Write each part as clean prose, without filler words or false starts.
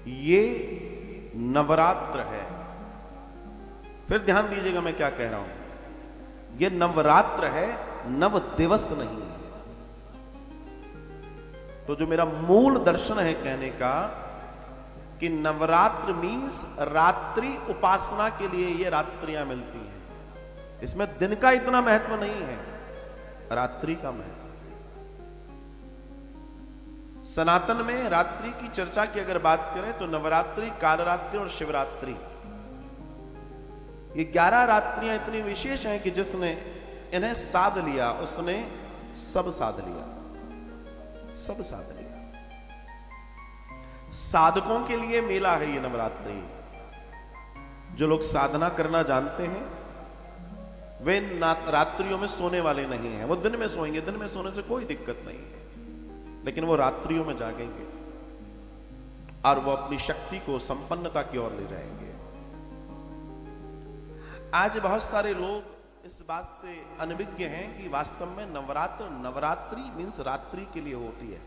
ये नवरात्र है। फिर ध्यान दीजिएगा मैं क्या कह रहा हूं। ये नवरात्र है, नव दिवस नहीं है। तो जो मेरा मूल दर्शन है कहने का कि नवरात्र मीन्स रात्रि उपासना के लिए ये रात्रियां मिलती हैं। इसमें दिन का इतना महत्व नहीं है, रात्रि का महत्व। सनातन में रात्रि की चर्चा की अगर बात करें तो नवरात्रि, कालरात्रि और शिवरात्रि, ये 11 रात्रियां इतनी विशेष हैं कि जिसने इन्हें साध लिया उसने सब साध लिया, सब साध लिया। साधकों के लिए मेला है ये नवरात्रि। जो लोग साधना करना जानते हैं वे रात्रियों में सोने वाले नहीं हैं। वो दिन में सोएंगे, दिन में सोने से कोई दिक्कत नहीं है, लेकिन वो रात्रियों में जागेंगे और वो अपनी शक्ति को संपन्नता की ओर ले जाएंगे। आज बहुत सारे लोग इस बात से अनभिज्ञ हैं कि वास्तव में नवरात्रि मीन्स रात्रि के लिए होती है।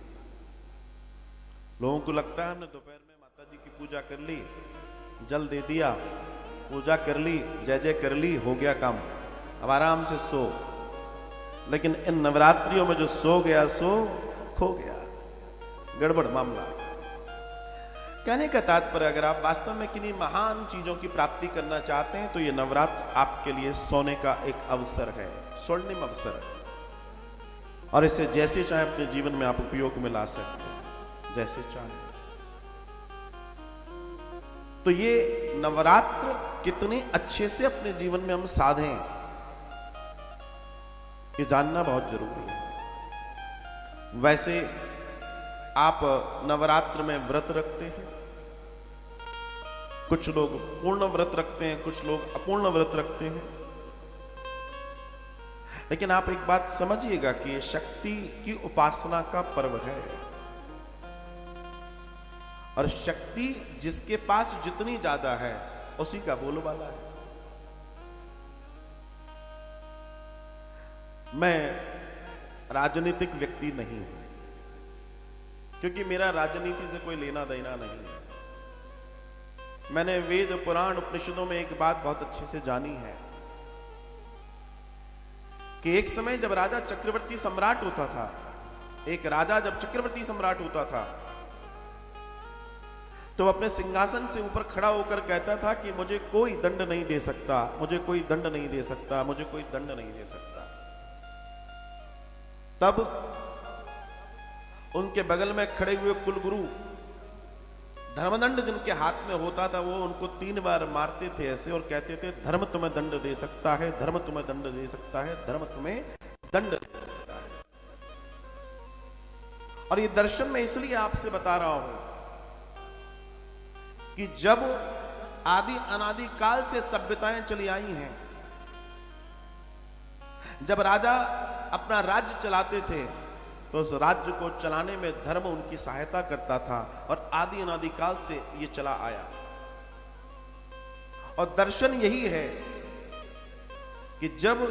लोगों को लगता है हमने दोपहर में माता जी की पूजा कर ली, जल दे दिया, पूजा कर ली, जय जय कर ली, हो गया काम, अब आराम से सो। लेकिन इन नवरात्रियों में जो सो गया सो खो गया, गड़बड़ मामला। कहने का तात्पर्य अगर आप वास्तव में किन्हीं महान चीजों की प्राप्ति करना चाहते हैं तो ये नवरात्र आपके लिए सोने का एक अवसर है, स्वर्णिम अवसर है। और इसे जैसे चाहे अपने जीवन में आप उपयोग में ला सकते हैं, जैसे चाहे। तो ये नवरात्र कितने अच्छे से अपने जीवन में हम साधें, ये जानना बहुत जरूरी है। वैसे आप नवरात्र में व्रत रखते हैं, कुछ लोग पूर्ण व्रत रखते हैं, कुछ लोग अपूर्ण व्रत रखते हैं। लेकिन आप एक बात समझिएगा कि ये शक्ति की उपासना का पर्व है, और शक्ति जिसके पास जितनी ज्यादा है उसी का बोलबाला है। मैं राजनीतिक व्यक्ति नहीं हूं, क्योंकि मेरा राजनीति से कोई लेना देना नहीं है। मैंने वेद पुराण उपनिषदों में एक बात बहुत अच्छे से जानी है कि एक समय जब राजा चक्रवर्ती सम्राट होता था, एक राजा जब चक्रवर्ती सम्राट होता था तो अपने सिंहासन से ऊपर खड़ा होकर कहता था कि मुझे कोई दंड नहीं दे सकता, मुझे कोई दंड नहीं दे सकता, मुझे कोई दंड नहीं दे सकता। तब उनके बगल में खड़े हुए कुलगुरु धर्मदंड जिनके हाथ में होता था वो उनको 3 बार मारते थे ऐसे और कहते थे धर्म तुम्हें दंड दे सकता है, धर्म तुम्हें दंड दे सकता है, धर्म तुम्हें दंड दे सकता है। और ये दर्शन मैं इसलिए आपसे बता रहा हूं कि जब आदि अनादि काल से सभ्यताएं चली आई हैं, जब राजा अपना राज्य चलाते थे तो उस राज्य को चलाने में धर्म उनकी सहायता करता था, और आदि अनादि काल से ये चला आया। और दर्शन यही है कि जब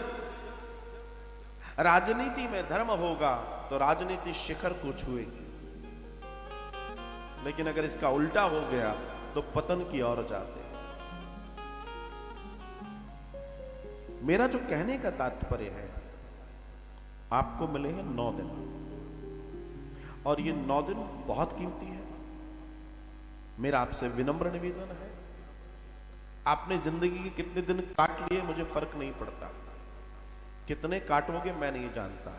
राजनीति में धर्म होगा तो राजनीति शिखर को छुएगी, लेकिन अगर इसका उल्टा हो गया तो पतन की ओर जाते हैं। मेरा जो कहने का तात्पर्य है, आपको मिले हैं 9 दिन, और ये 9 दिन बहुत कीमती है। मेरा आपसे विनम्र निवेदन है, आपने जिंदगी के कितने दिन काट लिए मुझे फर्क नहीं पड़ता, कितने काटोगे मैं नहीं जानता,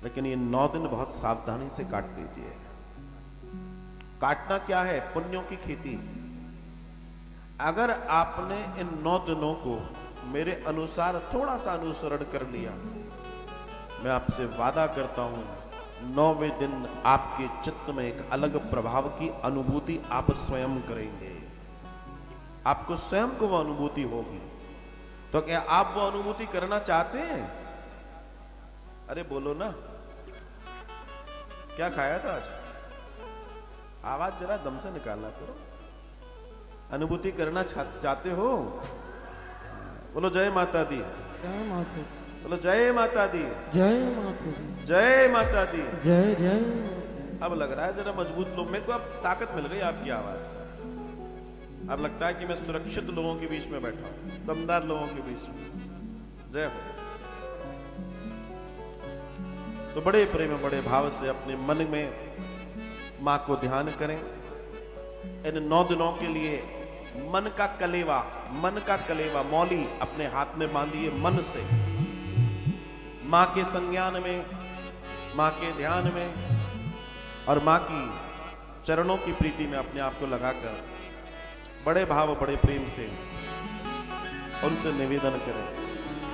लेकिन ये 9 दिन बहुत सावधानी से काट लीजिए। काटना क्या है? पुण्यों की खेती। अगर आपने इन 9 दिनों को मेरे अनुसार थोड़ा सा अनुसरण कर लिया, मैं आपसे वादा करता हूं 9वें दिन आपके चित्त में एक अलग प्रभाव की अनुभूति आप स्वयं करेंगे, आपको स्वयं को वो अनुभूति होगी। तो क्या आप वो अनुभूति करना चाहते हैं? अरे बोलो ना, क्या खाया था आज? आवाज जरा दम से निकालना करो। अनुभूति करना चाहते हो? बोलो जय माता दी, जय माता दी, बोलो जय माता दी, जय माता दी, जय माता दी। जय जय माता दी। अब लग रहा है जरा मजबूत लोग, मेरे को अब ताकत मिल गई आपकी आवाज से। अब लगता है कि मैं सुरक्षित लोगों के बीच में बैठा हूं, दमदार लोगों के बीच में। जय हो। तो बड़े प्रेम बड़े भाव से अपने मन में मां को ध्यान करें। इन 9 दिनों के लिए मन का कलेवा मौली अपने हाथ में बांधिए, मन से मां के संज्ञान में, मां के ध्यान में और मां की चरणों की प्रीति में अपने आप को लगाकर बड़े भाव बड़े प्रेम से उनसे निवेदन करें।